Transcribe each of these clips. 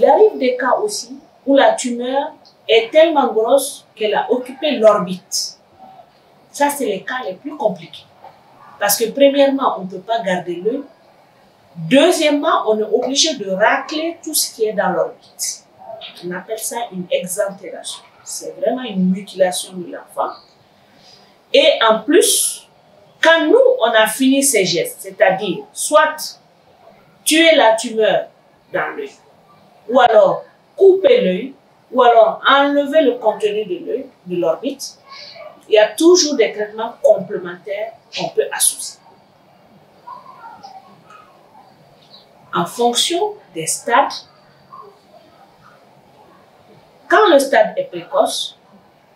Il arrive des cas aussi où la tumeur est tellement grosse qu'elle a occupé l'orbite. Ça, c'est les cas les plus compliqués. Parce que premièrement, on ne peut pas garder l'œil. Deuxièmement, on est obligé de racler tout ce qui est dans l'orbite. On appelle ça une exentération. C'est vraiment une mutilation de l'enfant. Et en plus, quand nous, on a fini ces gestes, c'est-à-dire soit tuer la tumeur dans l'œil, ou alors couper l'œil, ou alors enlever le contenu de l'œil, de l'orbite, il y a toujours des traitements complémentaires qu'on peut associer. En fonction des stades, quand le stade est précoce,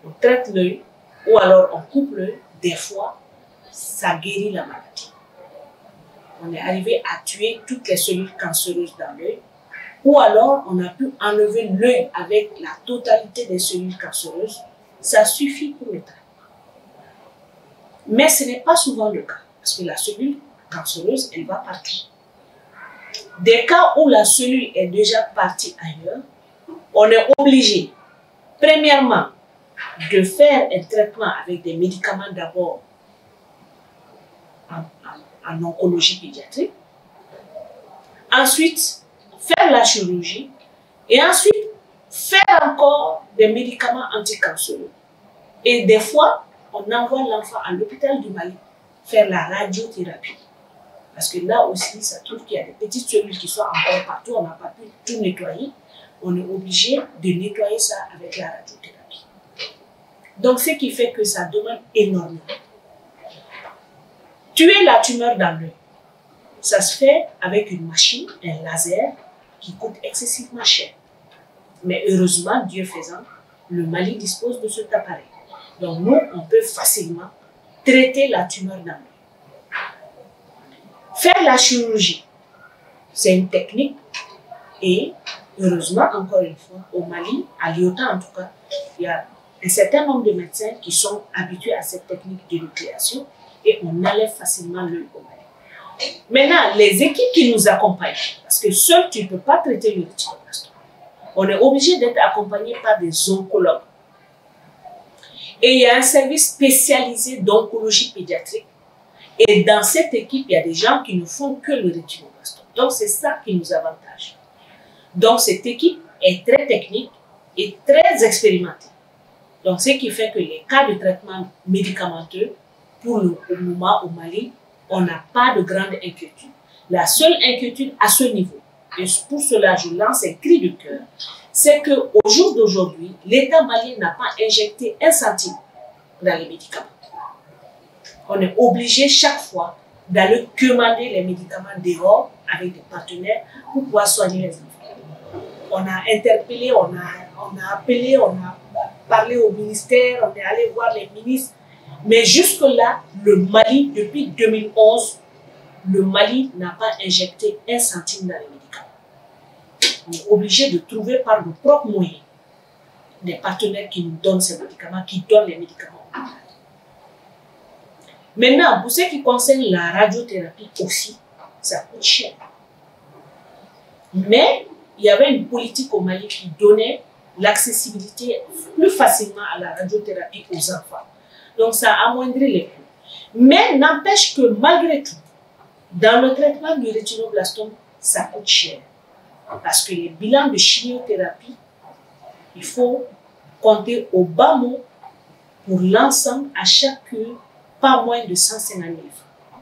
on traite l'œil ou alors on coupe l'œil, des fois, ça guérit la maladie. On est arrivé à tuer toutes les cellules cancéreuses dans l'œil, ou alors on a pu enlever l'œil avec la totalité des cellules cancéreuses. Ça suffit pour le traitement. Mais ce n'est pas souvent le cas, parce que la cellule cancéreuse, elle va partout. Des cas où la cellule est déjà partie ailleurs, on est obligé, premièrement, de faire un traitement avec des médicaments d'abord en oncologie pédiatrique, ensuite faire la chirurgie et ensuite faire encore des médicaments anticancéreux. Et des fois, on envoie l'enfant à l'hôpital du Mali faire la radiothérapie. Parce que là aussi, ça trouve qu'il y a des petites cellules qui sont encore partout, on n'a pas pu tout nettoyer. On est obligé de nettoyer ça avec la radiothérapie. Donc, ce qui fait que ça demande énormément. Tuer la tumeur dans l'œil, ça se fait avec une machine, un laser, qui coûte excessivement cher. Mais heureusement, Dieu faisant, le Mali dispose de cet appareil. Donc nous, on peut facilement traiter la tumeur dans l'œil. Faire la chirurgie, c'est une technique et heureusement, encore une fois, au Mali, à Lyotan en tout cas, il y a un certain nombre de médecins qui sont habitués à cette technique de nucléation et on enlève facilement l'œil au Mali. Maintenant, les équipes qui nous accompagnent, parce que seul tu ne peux pas traiter le rétinoblastome, on est obligé d'être accompagné par des oncologues. Et il y a un service spécialisé d'oncologie pédiatrique. Et dans cette équipe, il y a des gens qui ne font que le rétinoblastome. Donc, c'est ça qui nous avantage. Donc, cette équipe est très technique et très expérimentée. Donc, ce qui fait que les cas de traitement médicamenteux, pour le moment au Mali, on n'a pas de grande inquiétude. La seule inquiétude à ce niveau, et pour cela je lance un cri de cœur, c'est qu'au jour d'aujourd'hui, l'État malien n'a pas injecté un centime dans les médicaments. On est obligé chaque fois d'aller commander les médicaments dehors avec des partenaires pour pouvoir soigner les enfants. On a interpellé, on a appelé, on a parlé au ministère, on est allé voir les ministres. Mais jusque-là, le Mali, depuis 2011, le Mali n'a pas injecté un centime dans les médicaments. On est obligé de trouver par nos propres moyens des partenaires qui nous donnent ces médicaments, qui donnent les médicaments. Maintenant, pour ce qui concerne la radiothérapie aussi, ça coûte cher. Mais il y avait une politique au Mali qui donnait l'accessibilité plus facilement à la radiothérapie aux enfants. Donc ça amoindrit les coûts. Mais n'empêche que malgré tout, dans le traitement du rétinoblastome, ça coûte cher. Parce que les bilans de chimiothérapie, il faut compter au bas mot pour l'ensemble à chaque cure, pas moins de 150 000 francs.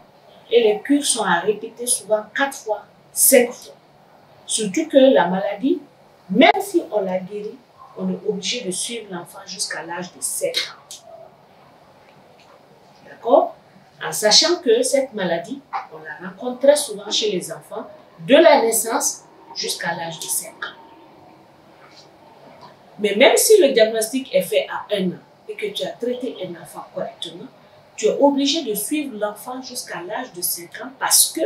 Et les cures sont à répéter souvent 4 fois, 5 fois. Surtout que la maladie, même si on l'a guérie, on est obligé de suivre l'enfant jusqu'à l'âge de 7 ans. D'accord? En sachant que cette maladie, on la rencontre très souvent chez les enfants de la naissance jusqu'à l'âge de 5 ans. Mais même si le diagnostic est fait à 1 an et que tu as traité un enfant correctement, tu es obligé de suivre l'enfant jusqu'à l'âge de 5 ans parce que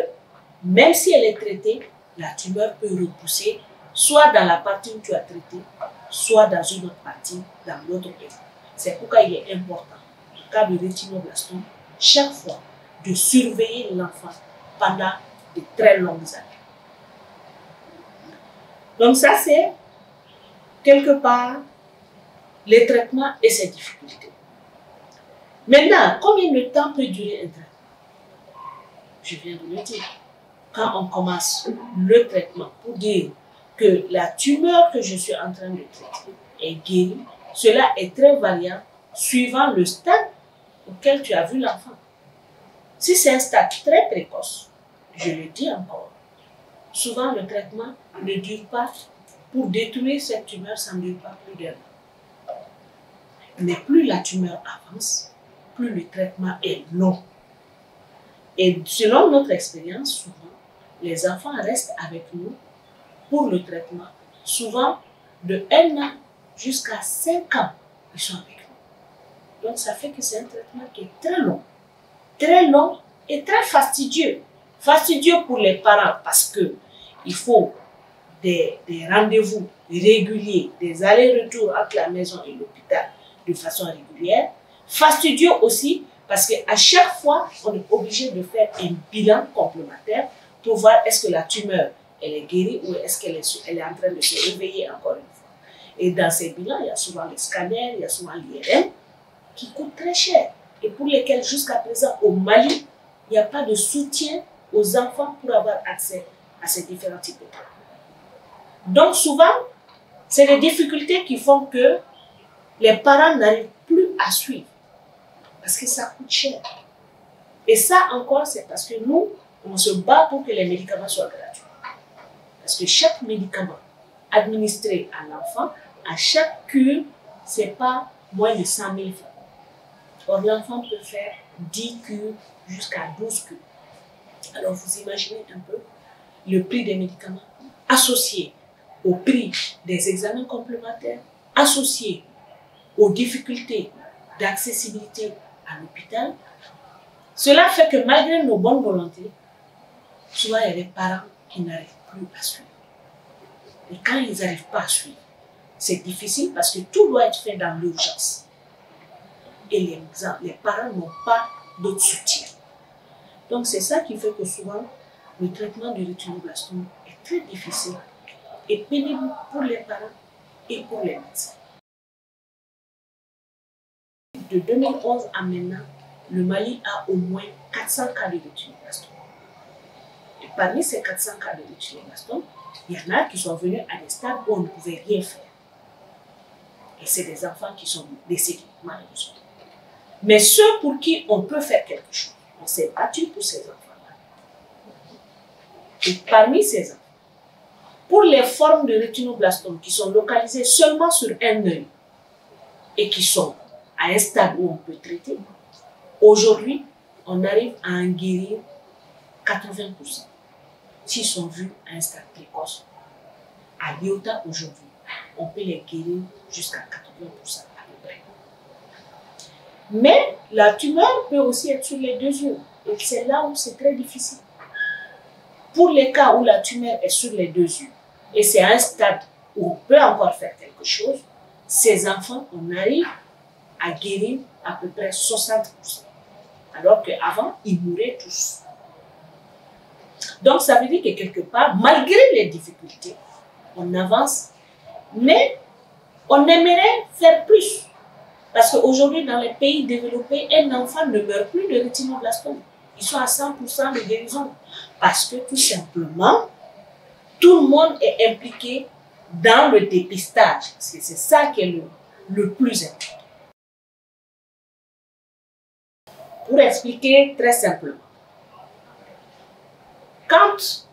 même si elle est traitée, la tumeur peut repousser soit dans la partie où tu as traité, soit dans une autre partie, dans l'autre pays. C'est pourquoi il est important, en cas de rétinoblastome, chaque fois de surveiller l'enfant pendant de très longues années. Donc ça, c'est quelque part les traitements et ses difficultés. Maintenant, combien de temps peut durer un traitement? Je viens de le dire. Quand on commence le traitement pour dire que la tumeur que je suis en train de traiter est guérie, cela est très variable suivant le stade auquel tu as vu l'enfant. Si c'est un stade très précoce, je le dis encore, souvent le traitement ne dure pas, pour détruire cette tumeur, ça ne dure pas plus d'un an. Mais plus la tumeur avance, plus le traitement est long. Et selon notre expérience, souvent, les enfants restent avec nous pour le traitement, souvent de 1 an jusqu'à 5 ans, ils sont avec nous. Donc ça fait que c'est un traitement qui est très long et très fastidieux. Fastidieux pour les parents parce que il faut des rendez-vous réguliers, des allers-retours entre la maison et l'hôpital de façon régulière. Fastidieux aussi parce qu'à chaque fois, on est obligé de faire un bilan complémentaire pour voir est-ce que la tumeur elle est guérie ou est-ce qu'elle est en train de se réveiller encore une fois. Et dans ces bilans, il y a souvent les scanners, il y a souvent l'IRM qui coûtent très cher et pour lesquels jusqu'à présent au Mali, il n'y a pas de soutien aux enfants pour avoir accès à ces différents types de traitements. Donc souvent, c'est les difficultés qui font que les parents n'arrivent plus à suivre parce que ça coûte cher. Et ça encore, c'est parce que nous, on se bat pour que les médicaments soient gratuits. Parce que chaque médicament administré à l'enfant, à chaque cure, ce n'est pas moins de 100 000 francs. Or, l'enfant peut faire 10 cures jusqu'à 12 cures. Alors, vous imaginez un peu le prix des médicaments associé au prix des examens complémentaires, associé aux difficultés d'accessibilité à l'hôpital. Cela fait que malgré nos bonnes volontés, souvent il y a des parents qui n'arrivent plus à suivre. Et quand ils n'arrivent pas à suivre, c'est difficile parce que tout doit être fait dans l'urgence. Et les parents n'ont pas d'autre soutien. Donc c'est ça qui fait que souvent, le traitement de rétinoblastome est très difficile et pénible pour les parents et pour les médecins. De 2011 à maintenant, le Mali a au moins 400 cas de rétinoblastome. Et parmi ces 400 cas de rétinoblastome, il y en a qui sont venus à des stades où on ne pouvait rien faire. Et c'est des enfants qui sont décédés, malheureusement. Mais ceux pour qui on peut faire quelque chose, on s'est battu pour ces enfants-là. Et parmi ces enfants, pour les formes de rétinoblastome qui sont localisées seulement sur un œil et qui sont à un stade où on peut traiter, aujourd'hui, on arrive à en guérir 80%. S'ils sont vus à un stade précoce, à l'IOTA aujourd'hui, on peut les guérir jusqu'à 80% à peu près. Mais la tumeur peut aussi être sur les 2 yeux. Et c'est là où c'est très difficile. Pour les cas où la tumeur est sur les 2 yeux, et c'est un stade où on peut encore faire quelque chose, ces enfants, on arrive à guérir à peu près 60%. Alors qu'avant, ils mouraient tous. Donc, ça veut dire que quelque part, malgré les difficultés, on avance, mais on aimerait faire plus. Parce qu'aujourd'hui, dans les pays développés, un enfant ne meurt plus de rétinoblastome. Ils sont à 100% de guérison. Parce que tout simplement, tout le monde est impliqué dans le dépistage. Parce que c'est ça qui est le plus important. Pour expliquer très simplement, quand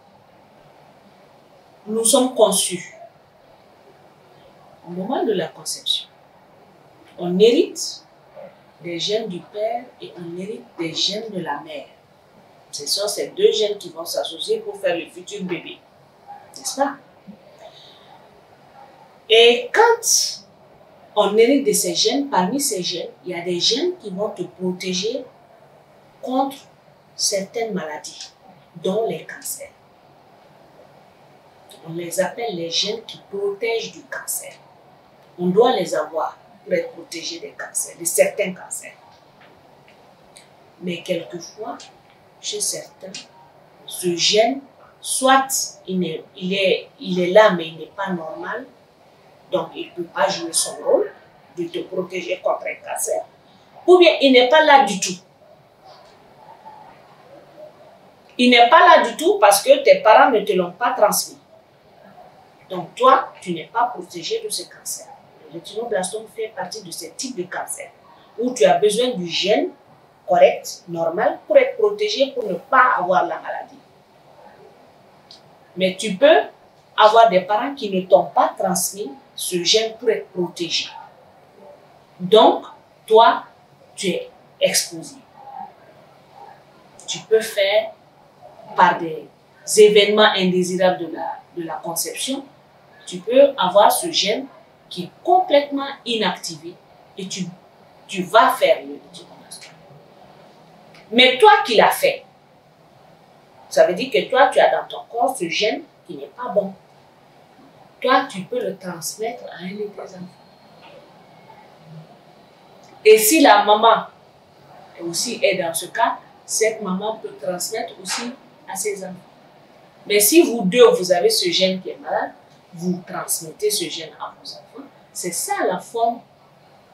nous sommes conçus, au moment de la conception, on hérite des gènes du père et on hérite des gènes de la mère. Ce sont ces 2 gènes qui vont s'associer pour faire le futur bébé. N'est-ce pas? Et quand on hérite de ces gènes, parmi ces gènes, il y a des gènes qui vont te protéger contre certaines maladies, dont les cancers. On les appelle les gènes qui protègent du cancer. On doit les avoir pour être protégé des cancers, de certains cancers. Mais quelquefois, chez certains, ce gène soit il est là, mais il n'est pas normal, donc il ne peut pas jouer son rôle de te protéger contre un cancer, ou bien il n'est pas là du tout. Il n'est pas là du tout parce que tes parents ne te l'ont pas transmis. Donc toi, tu n'es pas protégé de ce cancer. Le rétinoblastome fait partie de ce type de cancer où tu as besoin du gène correct, normal, pour être protégé, pour ne pas avoir la maladie. Mais tu peux avoir des parents qui ne t'ont pas transmis ce gène pour être protégé. Donc, toi, tu es exposé. Tu peux faire, par des événements indésirables de la conception, tu peux avoir ce gène qui est complètement inactivé et tu vas faire le rétinoblastome. Mais toi qui l'as fait, ça veut dire que toi, tu as dans ton corps ce gène qui n'est pas bon. Toi, tu peux le transmettre à un de tes enfants. Et si la maman aussi est dans ce cas, cette maman peut transmettre aussi à ses enfants. Mais si vous deux, vous avez ce gène qui est malade, vous transmettez ce gène à vos enfants. C'est ça la forme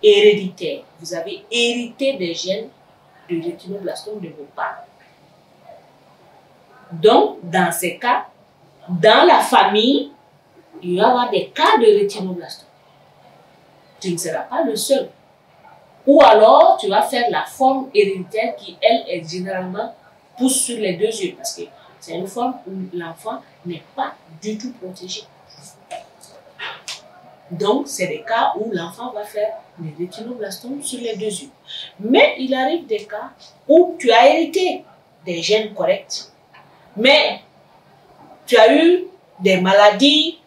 héréditaire. Vous avez hérité des gènes de rétinoblastome de vos parents. Donc, dans ces cas, dans la famille, il va y avoir des cas de rétinoblastome. Tu ne seras pas le seul. Ou alors, tu vas faire la forme héréditaire qui, elle, est généralement pousse sur les deux yeux. Parce que c'est une forme où l'enfant n'est pas du tout protégé. Donc, c'est des cas où l'enfant va faire le rétinoblastome sur les deux yeux. Mais il arrive des cas où tu as hérité des gènes corrects, mais tu as eu des maladies.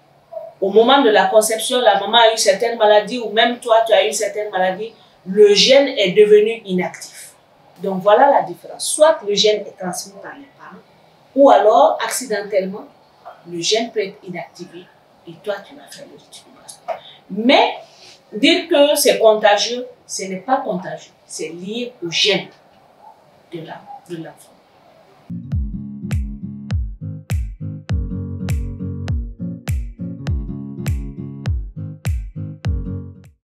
Au moment de la conception, la maman a eu certaines maladies, ou même toi, tu as eu certaines maladies. Le gène est devenu inactif. Donc, voilà la différence. Soit le gène est transmis par les parents, ou alors, accidentellement, le gène peut être inactivé et toi, tu vas faire le rétinoblastome. Mais, dire que c'est contagieux, ce n'est pas contagieux. C'est lié au gène de l'enfant.